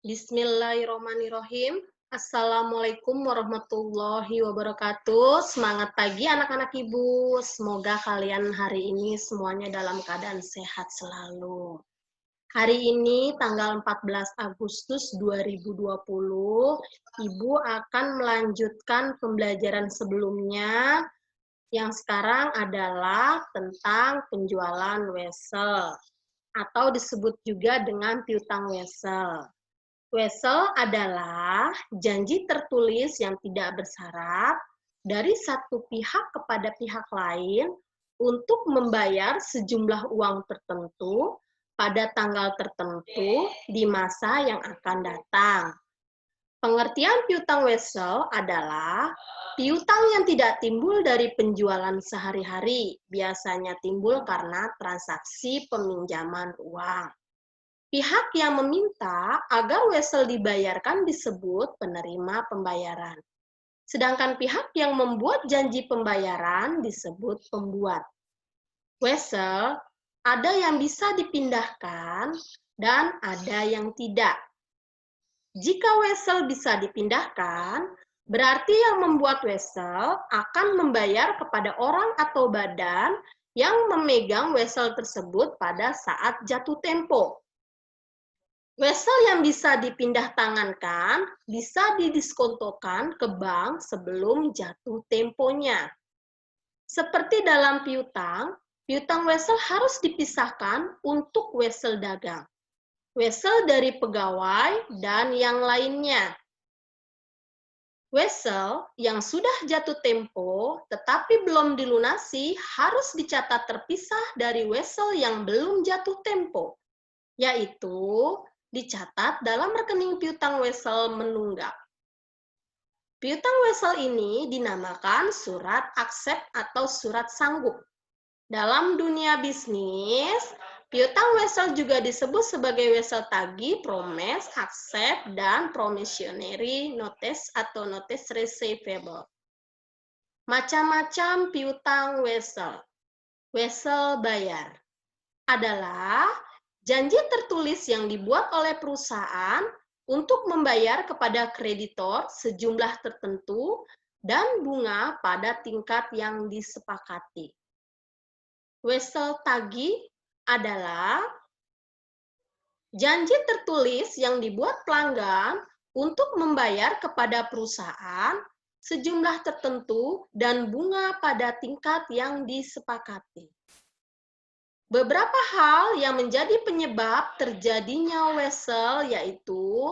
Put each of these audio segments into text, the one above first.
Bismillahirrahmanirrahim. Assalamualaikum warahmatullahi wabarakatuh. Semangat pagi anak-anak Ibu. Semoga kalian hari ini semuanya dalam keadaan sehat selalu. Hari ini tanggal 14 Agustus 2020, Ibu akan melanjutkan pembelajaran sebelumnya yang sekarang adalah tentang penjualan wesel atau disebut juga dengan piutang wesel. Wesel adalah janji tertulis yang tidak bersyarat dari satu pihak kepada pihak lain untuk membayar sejumlah uang tertentu pada tanggal tertentu di masa yang akan datang. Pengertian piutang wesel adalah piutang yang tidak timbul dari penjualan sehari-hari, biasanya timbul karena transaksi peminjaman uang. Pihak yang meminta agar wesel dibayarkan disebut penerima pembayaran. Sedangkan pihak yang membuat janji pembayaran disebut pembuat. Wesel ada yang bisa dipindahkan dan ada yang tidak. Jika wesel bisa dipindahkan, berarti yang membuat wesel akan membayar kepada orang atau badan yang memegang wesel tersebut pada saat jatuh tempo. Wesel yang bisa dipindah tangankan bisa didiskontokan ke bank sebelum jatuh temponya. Seperti dalam piutang, piutang wesel harus dipisahkan untuk wesel dagang, wesel dari pegawai, dan yang lainnya. Wesel yang sudah jatuh tempo tetapi belum dilunasi harus dicatat terpisah dari wesel yang belum jatuh tempo, yaitu dicatat dalam rekening piutang wesel menunggak. Piutang wesel ini dinamakan surat aksep atau surat sanggup. Dalam dunia bisnis, piutang wesel juga disebut sebagai wesel tagih, promise, aksep, dan promissory notice atau notice receivable. Macam-macam piutang wesel. Wesel bayar adalah janji tertulis yang dibuat oleh perusahaan untuk membayar kepada kreditor sejumlah tertentu dan bunga pada tingkat yang disepakati. Wesel tagih adalah janji tertulis yang dibuat pelanggan untuk membayar kepada perusahaan sejumlah tertentu dan bunga pada tingkat yang disepakati. Beberapa hal yang menjadi penyebab terjadinya wesel yaitu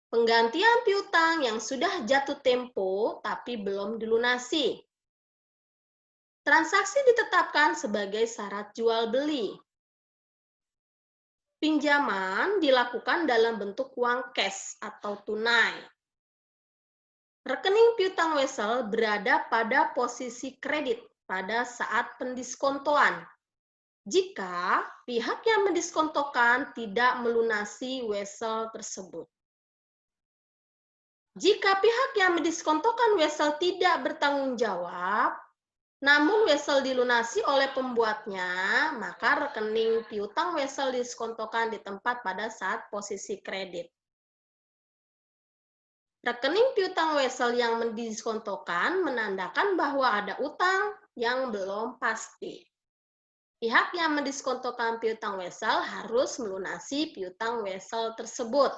penggantian piutang yang sudah jatuh tempo tapi belum dilunasi. Transaksi ditetapkan sebagai syarat jual beli. Pinjaman dilakukan dalam bentuk uang cash atau tunai. Rekening piutang wesel berada pada posisi kredit pada saat pendiskontoan. Jika pihak yang mendiskontokan tidak melunasi wesel tersebut. Jika pihak yang mendiskontokan wesel tidak bertanggung jawab, namun wesel dilunasi oleh pembuatnya, maka rekening piutang wesel diskontokan di tempat pada saat posisi kredit. Rekening piutang wesel yang mendiskontokan menandakan bahwa ada utang yang belum pasti. Pihak yang mendiskontokan piutang wesel harus melunasi piutang wesel tersebut.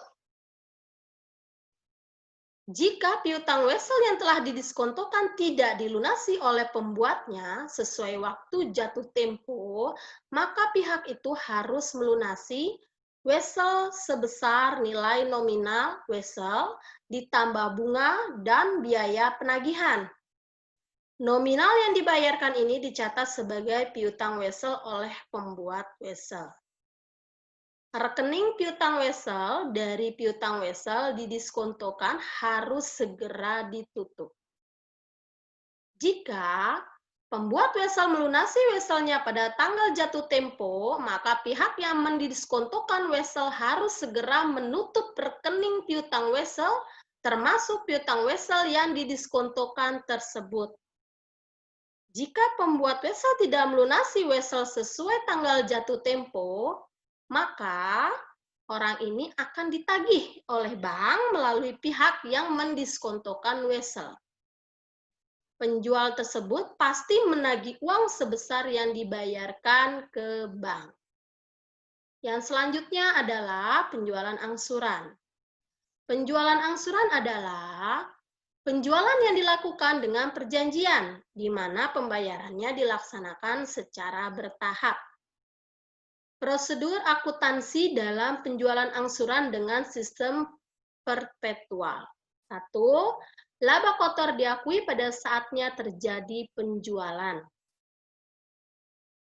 Jika piutang wesel yang telah didiskontokan tidak dilunasi oleh pembuatnya sesuai waktu jatuh tempo, maka pihak itu harus melunasi wesel sebesar nilai nominal wesel ditambah bunga dan biaya penagihan. Nominal yang dibayarkan ini dicatat sebagai piutang wesel oleh pembuat wesel. Rekening piutang wesel dari piutang wesel didiskontokan harus segera ditutup. Jika pembuat wesel melunasi weselnya pada tanggal jatuh tempo, maka pihak yang mendiskontokan wesel harus segera menutup rekening piutang wesel, termasuk piutang wesel yang didiskontokan tersebut. Jika pembuat wesel tidak melunasi wesel sesuai tanggal jatuh tempo, maka orang ini akan ditagih oleh bank melalui pihak yang mendiskontokan wesel. Penjual tersebut pasti menagih uang sebesar yang dibayarkan ke bank. Yang selanjutnya adalah penjualan angsuran. Penjualan angsuran adalah penjualan yang dilakukan dengan perjanjian, di mana pembayarannya dilaksanakan secara bertahap. Prosedur akuntansi dalam penjualan angsuran dengan sistem perpetual. 1. Laba kotor diakui pada saatnya terjadi penjualan.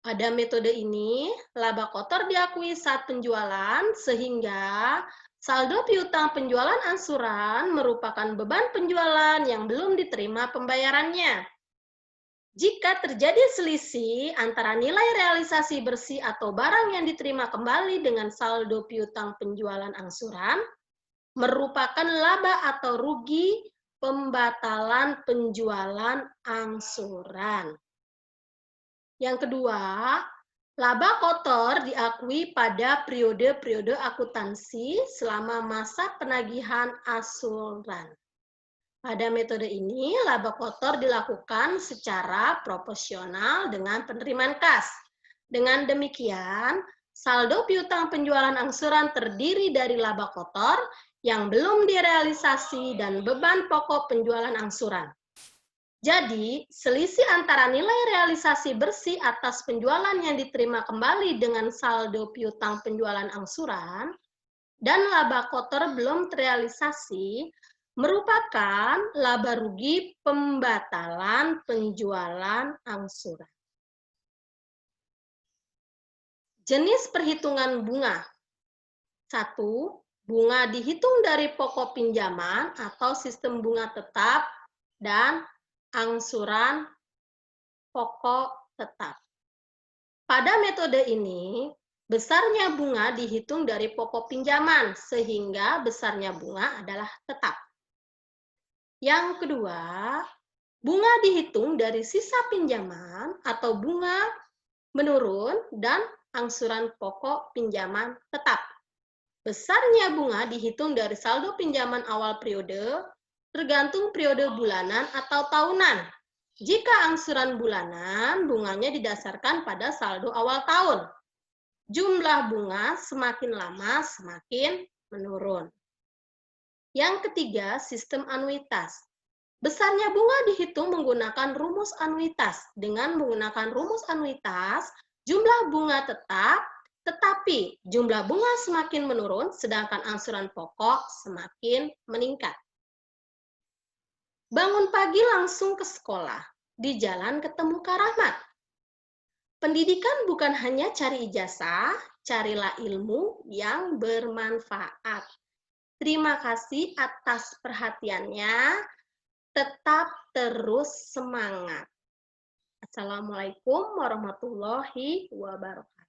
Pada metode ini, laba kotor diakui saat penjualan sehingga saldo piutang penjualan angsuran merupakan beban penjualan yang belum diterima pembayarannya. Jika terjadi selisih antara nilai realisasi bersih atau barang yang diterima kembali dengan saldo piutang penjualan angsuran, merupakan laba atau rugi pembatalan penjualan angsuran. Yang kedua, laba kotor diakui pada periode-periode akuntansi selama masa penagihan angsuran. Pada metode ini, laba kotor dilakukan secara proporsional dengan penerimaan kas. Dengan demikian, saldo piutang penjualan angsuran terdiri dari laba kotor yang belum direalisasi dan beban pokok penjualan angsuran. Jadi, selisih antara nilai realisasi bersih atas penjualan yang diterima kembali dengan saldo piutang penjualan angsuran dan laba kotor belum terrealisasi merupakan laba rugi pembatalan penjualan angsuran. Jenis perhitungan bunga. 1. Bunga dihitung dari pokok pinjaman atau sistem bunga tetap dan angsuran pokok tetap. Pada metode ini, besarnya bunga dihitung dari pokok pinjaman sehingga besarnya bunga adalah tetap. Yang kedua, bunga dihitung dari sisa pinjaman atau bunga menurun dan angsuran pokok pinjaman tetap. Besarnya bunga dihitung dari saldo pinjaman awal periode, tergantung periode bulanan atau tahunan. Jika angsuran bulanan, bunganya didasarkan pada saldo awal tahun. Jumlah bunga semakin lama semakin menurun. Yang ketiga, sistem anuitas. Besarnya bunga dihitung menggunakan rumus anuitas. Dengan menggunakan rumus anuitas, jumlah bunga tetap, tetapi jumlah bunga semakin menurun, sedangkan angsuran pokok semakin meningkat. Bangun pagi langsung ke sekolah. Di jalan ketemu Kak Rahmat. Pendidikan bukan hanya cari ijazah, carilah ilmu yang bermanfaat. Terima kasih atas perhatiannya. Tetap terus semangat. Assalamualaikum warahmatullahi wabarakatuh.